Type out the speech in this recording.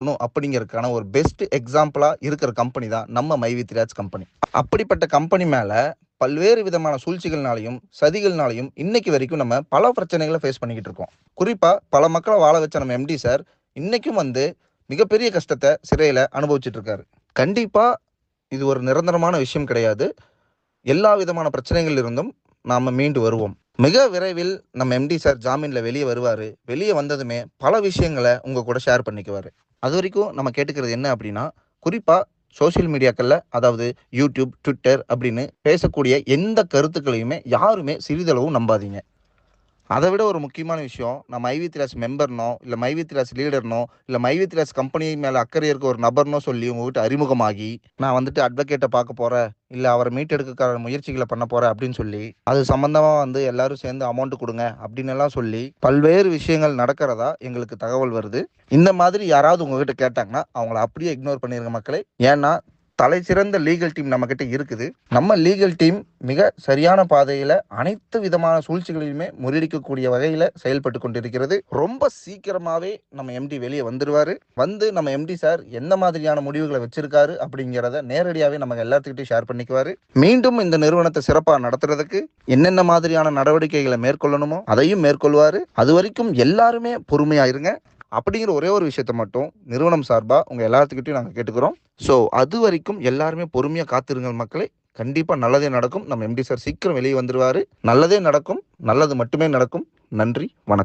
அப்படிங்கிறதுக்கான ஒரு பெஸ்ட் எக்ஸாம்பிளா இருக்கிற கம்பெனி தான் நம்ம மைவித்ராஜ் கம்பெனி. அப்படிப்பட்ட கம்பெனி மேல பல்வேறு விதமான சூழ்ச்சிகள்னாலையும் சதிகள்னாலையும் இன்னைக்கு வரைக்கும் நம்ம பல பிரச்சனைகளை ஃபேஸ் பண்ணிக்கிட்டு இருக்கோம். குறிப்பா பல மக்களை வாழ வச்ச நம்ம எம்டி சார் இன்னைக்கும் மிகப்பெரிய கஷ்டத்தை சிறையில அனுபவிச்சுட்டு இருக்காரு. கண்டிப்பா இது ஒரு நிரந்தரமான விஷயம் கிடையாது. எல்லா விதமான பிரச்சனைகள் இருந்தும் நாம மீண்டு வருவோம். மிக விரைவில் நம்ம எம்டி சார் ஜாமீன்ல வெளியே வருவாரு. வெளியே வந்ததுமே பல விஷயங்களை உங்க கூட ஷேர் பண்ணிக்குவாரு. அது வரைக்கும் நம்ம கேட்டுக்கிறது என்ன அப்படின்னா, குறிப்பா சோசியல் மீடியாக்கள்ல, அதாவது யூடியூப், ட்விட்டர் அப்படின்னு பேசக்கூடிய எந்த கருத்துக்களையுமே யாருமே சிறிதளவும் நம்பாதீங்க. அதை விட ஒரு முக்கியமான விஷயம், நான் மைவித்ராஜ் மெம்பர்னோ இல்லை மைவித்ராஜ் லீடர்னோ இல்லை மைவித்ராஜ் கம்பெனி மேலே அக்கறை இருக்க ஒரு நபர்னோ சொல்லி உங்ககிட்ட அறிமுகமாகி நான் அட்வொகேட்டை பார்க்க போகிறேன், இல்லை அவரை மீட்டெடுக்க முயற்சிகளை பண்ண போகிறேன் அப்படின்னு சொல்லி அது சம்மந்தமாக எல்லாரும் சேர்ந்து அமௌண்ட் கொடுங்க அப்படின்னு எல்லாம் சொல்லி பல்வேறு விஷயங்கள் நடக்கிறதா எங்களுக்கு தகவல் வருது. இந்த மாதிரி யாராவது உங்ககிட்ட கேட்டாங்கன்னா அவங்கள அப்படியே இக்னோர் பண்ணிருங்க மக்களே. ஏன்னா தலை சிறந்த லீகல் டீம் நம்ம கிட்ட இருக்குது. நம்ம லீகல் டீம் மிக சரியான பாதையில அனைத்து விதமான சூழ்ச்சிகளையுமே முறியடிக்கக்கூடிய வகையில செயல்பட்டு கொண்டிருக்கிறது. ரொம்ப சீக்கிரமாவே நம்ம எம்டி வெளியே வந்துருவாரு. நம்ம எம்டி சார் எந்த மாதிரியான முடிவுகளை வச்சிருக்காரு அப்படிங்கிறத நேரடியாவே நம்ம எல்லாத்துக்கிட்டையும் ஷேர் பண்ணிக்குவாரு. மீண்டும் இந்த நிறுவனத்தை சிறப்பாக நடத்துறதுக்கு என்னென்ன மாதிரியான நடவடிக்கைகளை மேற்கொள்ளணுமோ அதையும் மேற்கொள்வாரு. அது வரைக்கும் எல்லாருமே பொறுமையா இருங்க அப்படிங்கிற ஒரே ஒரு விஷயத்த மட்டும் நிறுவனம் சார்பா உங்க எல்லாத்துக்கிட்டையும் நாங்கள் கேட்டுக்கிறோம். ஸோ அது வரைக்கும் எல்லாருமே பொறுமையாக காத்திருங்கள் மக்களே. கண்டிப்பாக நல்லதே நடக்கும். நம்ம எம்டி சார் சீக்கிரம் வெளியே வந்துருவாரு. நல்லதே நடக்கும். நல்லது மட்டுமே நடக்கும். நன்றி, வணக்கம்.